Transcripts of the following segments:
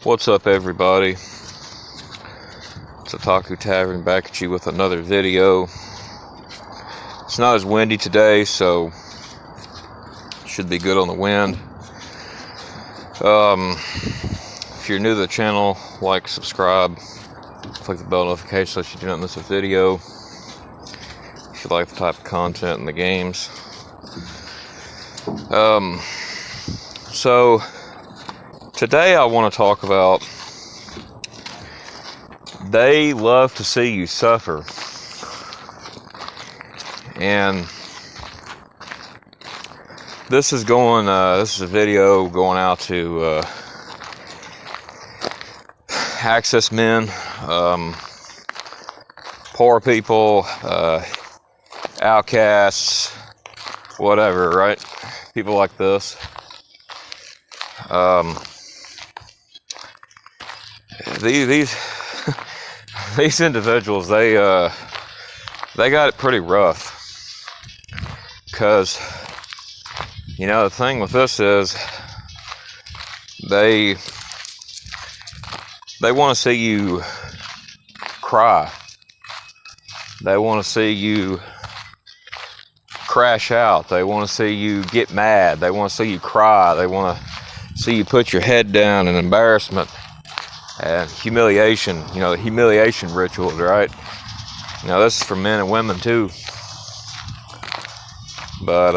What's up, everybody? It's Otaku Tavern back at you with another video. It's not as windy today, so should be good on the wind. If you're new to the channel, like, subscribe, click the bell notification so you do not miss a video. If you like the type of content in the games. So today I want to talk about they love to see you suffer. And this is a video going out to access men, poor people, outcasts, whatever, right? People like this. These individuals, they got it pretty rough. Because, you know, the thing with this is they want to see you cry. They want to see you crash out. They want to see you get mad. They want to see you cry. They want to see you put your head down in embarrassment and humiliation. You know, the humiliation rituals, right? You know, this is for men and women too. But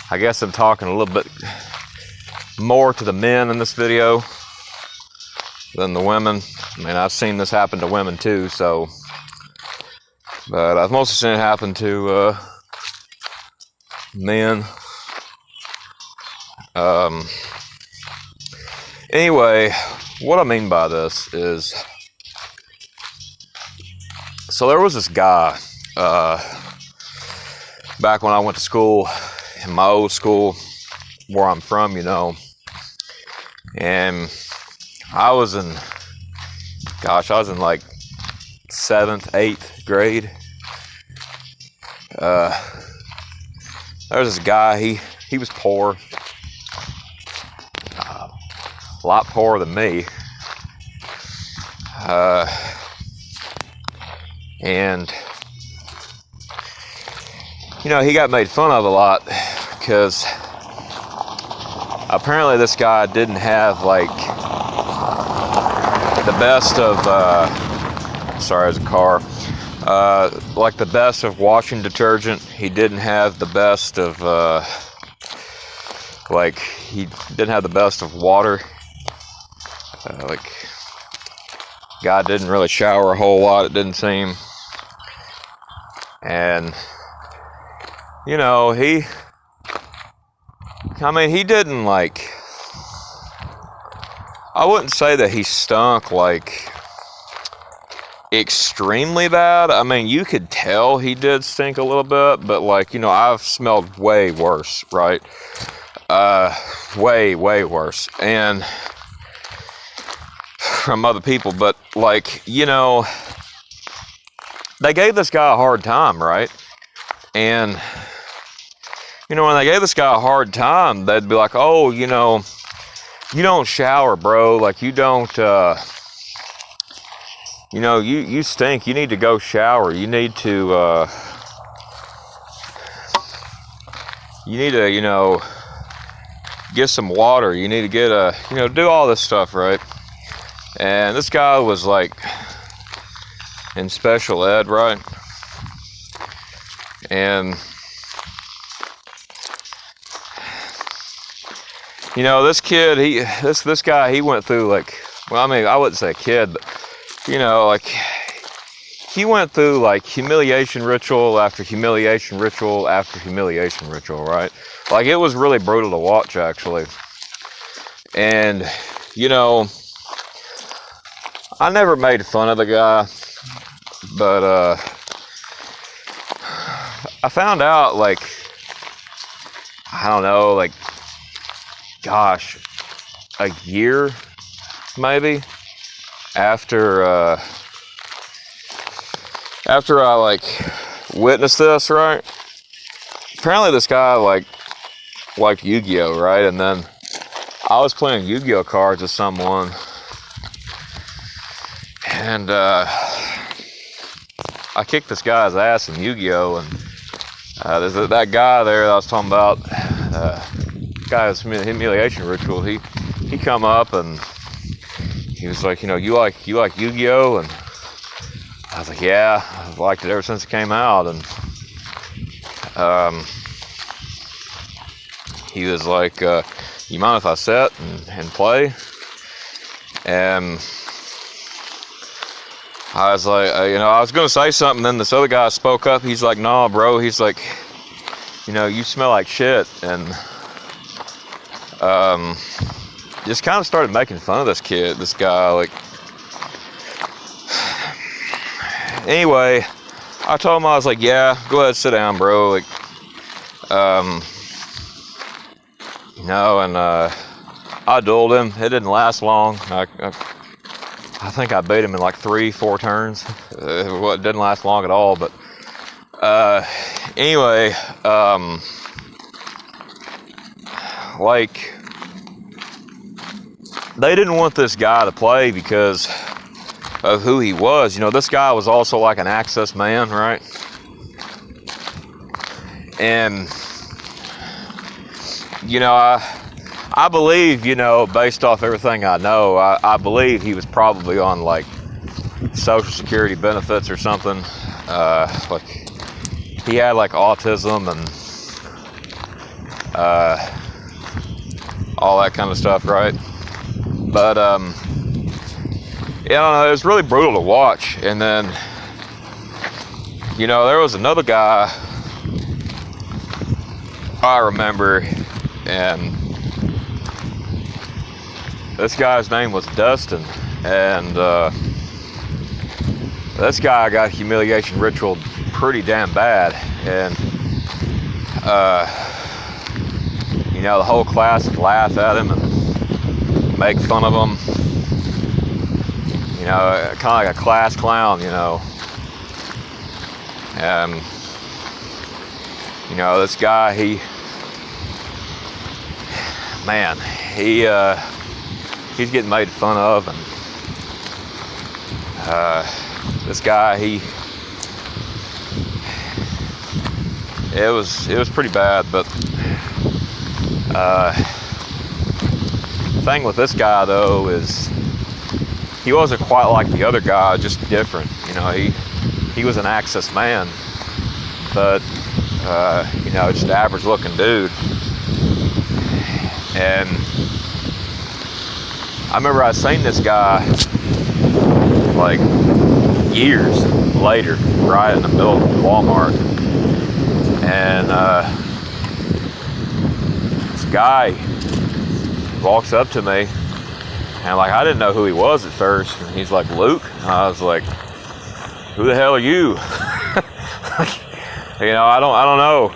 I guess I'm talking a little bit more to the men in this video than the women. I mean, I've seen this happen to women too, so. But I've mostly seen it happen to men. Anyway, what I mean by this is, so there was this guy, back when I went to school, in my old school, where I'm from, you know, and I was in like 7th, 8th grade. There was this guy, he was poor, a lot poorer than me, and you know, he got made fun of a lot because apparently this guy didn't have like the best of sorry, there's a car. Like the best of washing detergent. He didn't have the best of like, he didn't have the best of water. Like, guy didn't really shower a whole lot, it didn't seem. And you know, he didn't like, I wouldn't say that he stunk like extremely bad. I mean, you could tell he did stink a little bit, but like, you know, I've smelled way worse, right? Way worse. And from other people, but like, you know, they gave this guy a hard time, right? And you know, when they gave this guy a hard time, they'd be like, oh, you know, you don't shower, bro. Like, you don't, you know, you stink. You need to go shower. You need to, you know, get some water. You need to get you know, do all this stuff, right? And this guy was like in special ed, right? And you know, this kid, this guy, he went through like, well, I mean, I wouldn't say a kid, but you know, like, he went through like humiliation ritual after humiliation ritual after humiliation ritual, right? Like, it was really brutal to watch, actually. And you know, I never made fun of the guy, but I found out, like, I don't know, like, gosh, a year maybe after I like witnessed this, right? Apparently this guy like liked Yu-Gi-Oh, right? And then I was playing Yu-Gi-Oh cards with someone, and I kicked this guy's ass in Yu-Gi-Oh, and there's that guy there that I was talking about, guy's humiliation ritual. He come up and he was like, you like Yu-Gi-Oh? And I was like, yeah, I've liked it ever since it came out. And he was like, you mind if I sit and play? And I was like, I was gonna say something, then this other guy spoke up. He's like, nah, bro. He's like, you smell like shit. And just kind of started making fun of this guy, like. Anyway, I told him, I was like, yeah, go ahead, sit down, bro. Like, and I dueled him. It didn't last long. I think I beat him in like 3-4 turns. It didn't last long at all, but anyway, like, they didn't want this guy to play because of who he was. This guy was also like an access man, right? And I believe, based off everything I know, I believe he was probably on like Social Security benefits or something. Like he had like autism and all that kind of stuff, right? But yeah, I don't know, it was really brutal to watch. And then, there was another guy I remember, and this guy's name was Dustin, and this guy got humiliation ritual pretty damn bad, and the whole class would laugh at him and make fun of him. Kind of like a class clown, and this guy, he's getting made fun of, and this guy, it was pretty bad. But the thing with this guy though is he wasn't quite like the other guy, just different. He was an access man, but just an average looking dude. And I remember I seen this guy like years later, right in the middle of Walmart, and this guy walks up to me, and like I didn't know who he was at first. And he's like, Luke. And I was like, who the hell are you? I don't know.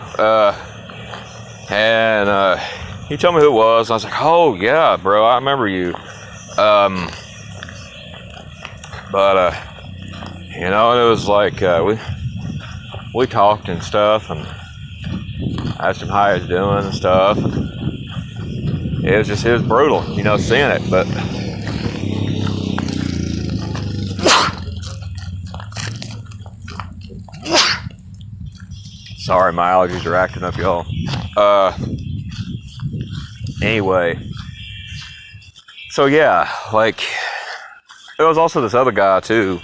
And he told me who it was. I was like, oh yeah, bro, I remember you. But and it was like we talked and stuff, and asked him how he was doing and stuff. It was brutal, seeing it. But sorry, my allergies are acting up, y'all. Anyway, so yeah, like there was also this other guy too.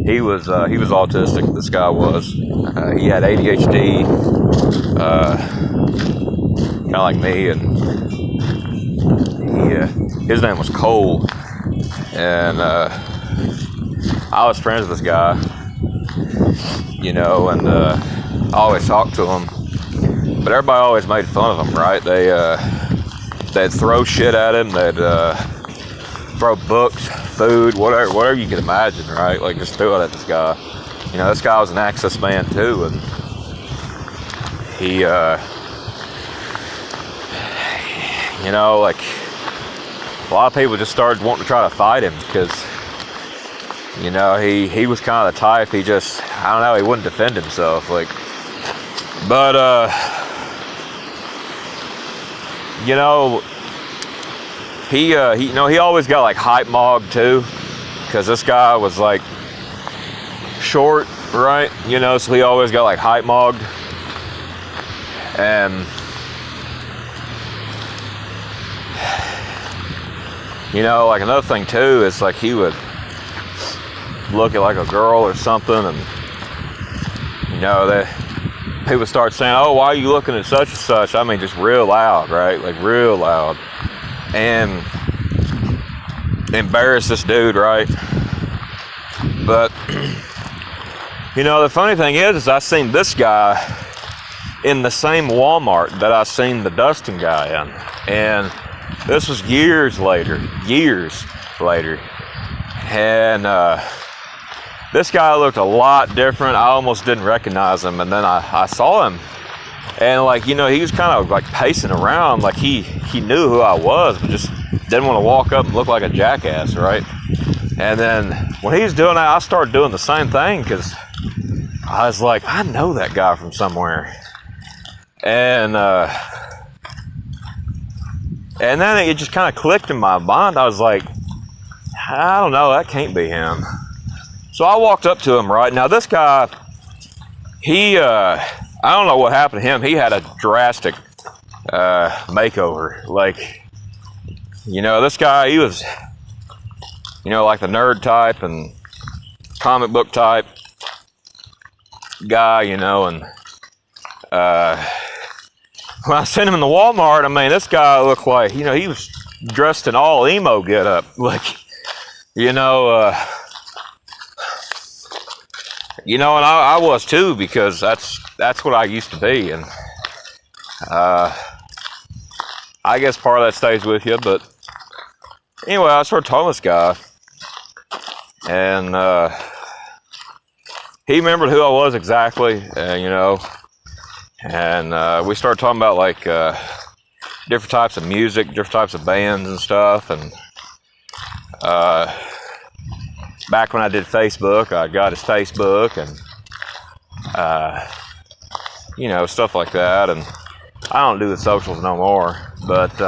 He was autistic. This guy was. He had ADHD, kind of like me, and his name was Cole, and I was friends with this guy, and I always talked to him, but everybody always made fun of him, right? They'd throw shit at him. They'd throw books, food, whatever you can imagine, right? Like just throw it at this guy. This guy was an access man too, and he, like a lot of people just started wanting to try to fight him because, he was kind of the type. He just, I don't know, he wouldn't defend himself, like, but he always got like hype mogged too, because this guy was like short, right? So he always got like hype mogged. And like another thing too is like he would look at like a girl or something, and that people start saying, "Oh, why are you looking at such and such?" I mean, just real loud, right? Like real loud, and embarrass this dude, right? But the funny thing is I seen this guy in the same Walmart that I seen the Dustin guy in, and this was years later, and this guy looked a lot different. I almost didn't recognize him, and then I saw him, and like he was kind of like pacing around, like he knew who I was, but just didn't want to walk up and look like a jackass, right? And then when he was doing that, I started doing the same thing, because I was like, I know that guy from somewhere. And then it just kind of clicked in my mind. I was like, I don't know, that can't be him. So I walked up to him, right? Now this guy, I don't know what happened to him. He had a drastic makeover. Like, this guy, he was, like the nerd type and comic book type guy, and when I seen him in the Walmart, I mean, this guy looked like, he was dressed in all emo get up. Like, and I was too, because that's what I used to be. And I guess part of that stays with you. But anyway, I started telling this guy, and he remembered who I was exactly, and we started talking about like different types of music, different types of bands and stuff. And back when I did Facebook, I got his Facebook, and stuff like that. And I don't do the socials no more, but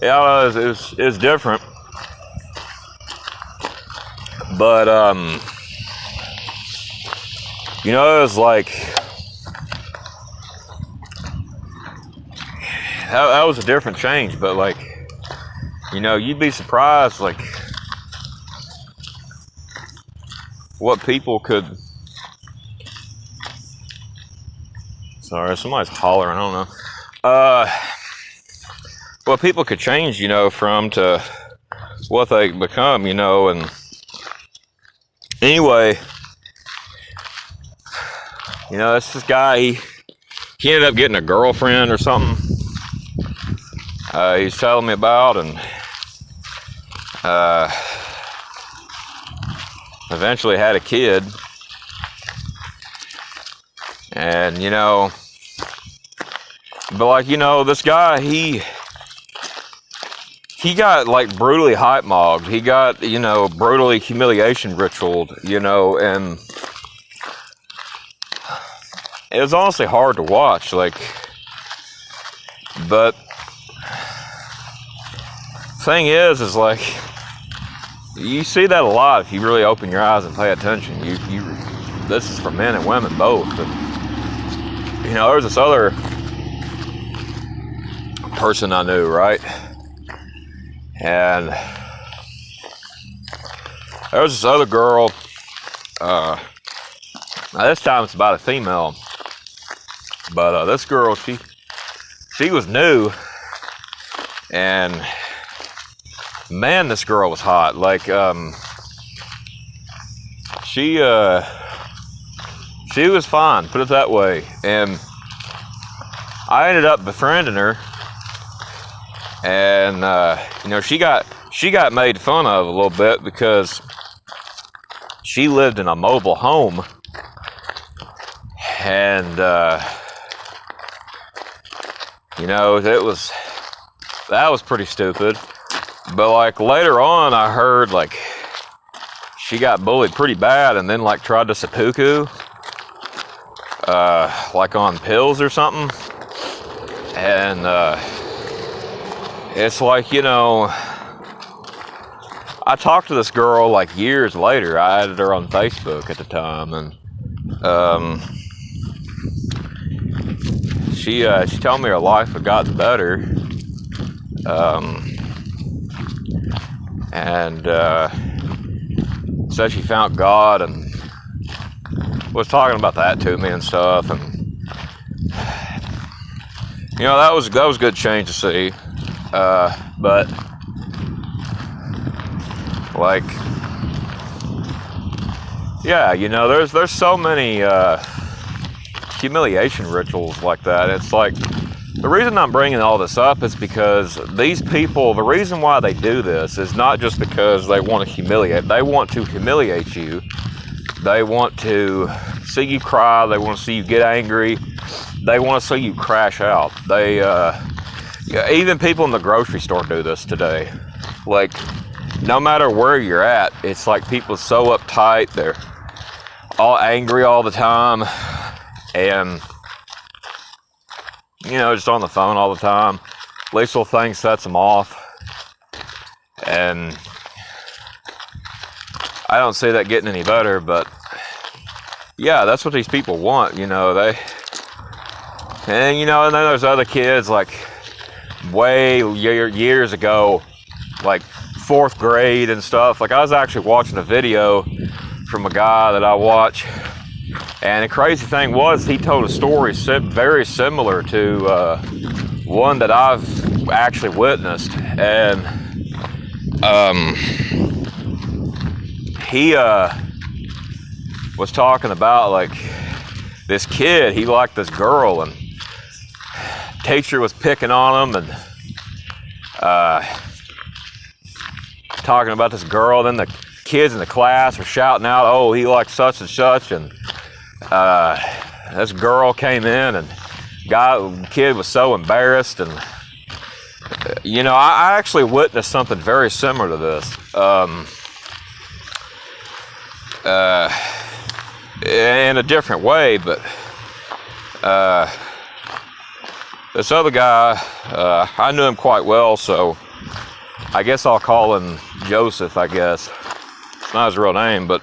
yeah, it was different. But it was like that was a different change. But like, you'd be surprised like what people could. Sorry, somebody's hollering. I don't know. What people could change, from to what they become, and anyway, that's this guy. He ended up getting a girlfriend or something. He's telling me about, and eventually had a kid. And but like this guy, he got like brutally hype mogged. He got brutally humiliation ritualed, and it was honestly hard to watch. Like, but thing is like you see that a lot if you really open your eyes and pay attention. This is for men and women both. And, there was this other person I knew, right? And there was this other girl. Now this time it's about a female, but this girl, she was new, and man, this girl was hot. Like, she was fine, put it that way. And I ended up befriending her, and she got made fun of a little bit because she lived in a mobile home, and that was pretty stupid. But like later on, I heard like she got bullied pretty bad, and then like tried to seppuku, like on pills or something. And it's like, you know, I talked to this girl like years later. I added her on Facebook at the time, and she told me her life had gotten better, and said she found God, and was talking about that to me and stuff, and you know, that was a good change to see, but like, yeah, you know, there's so many humiliation rituals like that. It's like, the reason I'm bringing all this up is because these people, the reason why they do this is not just because they want to humiliate. They want to humiliate you. They want to see you cry. They want to see you get angry. They want to see you crash out. They, even people in the grocery store do this today. Like, no matter where you're at, it's like people so uptight. They're all angry all the time. And, you know, just on the phone all the time. Least little thing sets them off. And I don't see that getting any better, but yeah, that's what these people want, you know. And you know, and then there's other kids like way years ago, like 4th grade and stuff. Like, I was actually watching a video from a guy that I watch, and the crazy thing was, he told a story very similar to one that I've actually witnessed. And he was talking about, like, this kid, he liked this girl, and teacher was picking on him, and talking about this girl. Then the kids in the class were shouting out, "Oh, he likes such and such," and this girl came in, and kid was so embarrassed. And you know, I actually witnessed something very similar to this, in a different way. But this other guy, I knew him quite well, so I guess I'll call him Joseph, I guess. It's not his real name, but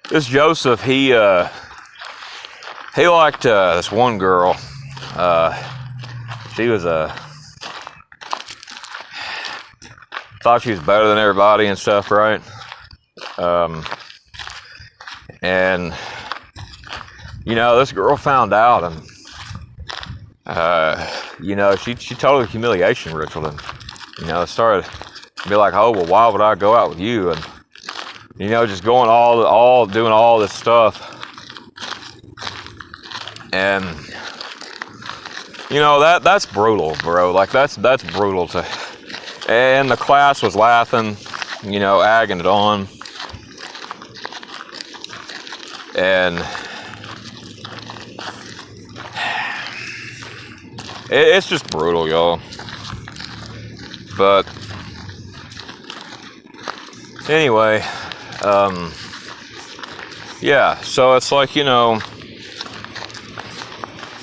this Joseph, he liked this one girl. She was thought she was better than everybody and stuff, right? And you know, this girl found out, and you know, she told her humiliation ritual, and you know, started to be like, "Oh, well, why would I go out with you?" And you know, just going all doing all this stuff. And you know, that's brutal, bro. Like, that's brutal to. And the class was laughing, you know, agging it on, and it's just brutal, y'all. But anyway, yeah. So it's like, you know,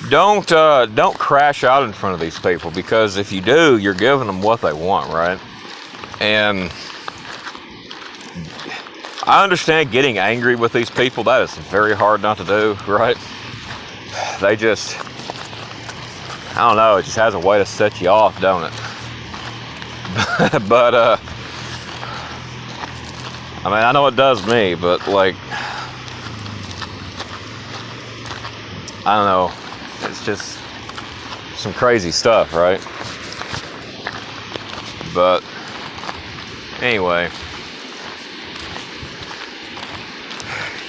don't crash out in front of these people, because if you do, you're giving them what they want, right? And I understand getting angry with these people. That is very hard not to do, right? They just, I don't know, it just has a way to set you off, don't it? But I mean, I know it does me, but like, I don't know, it's just some crazy stuff, right? But anyway,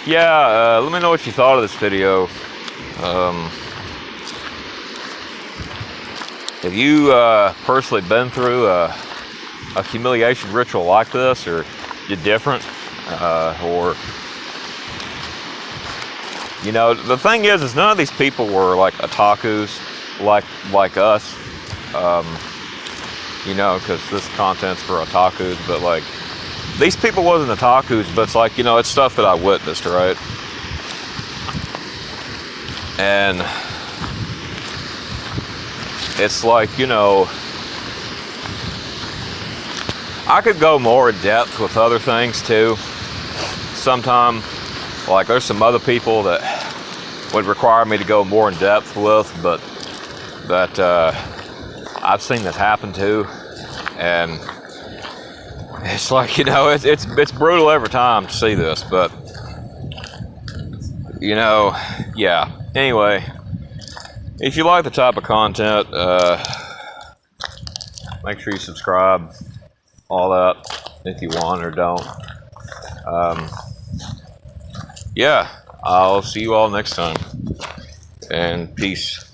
yeah, let me know what you thought of this video. Have you personally been through a humiliation ritual like this, or you're different, or, you know, the thing is none of these people were like otakus like us, you know, because this content's for otakus, but like, these people wasn't otakus, but it's like, you know, it's stuff that I witnessed, right? And it's like, you know, I could go more in depth with other things too. Sometime, like there's some other people that would require me to go more in depth with, but that I've seen that happen too, and it's like, you know, it's brutal every time to see this, but you know, yeah. Anyway, if you like the type of content, make sure you subscribe, all that, if you want or don't. Yeah, I'll see you all next time, and peace.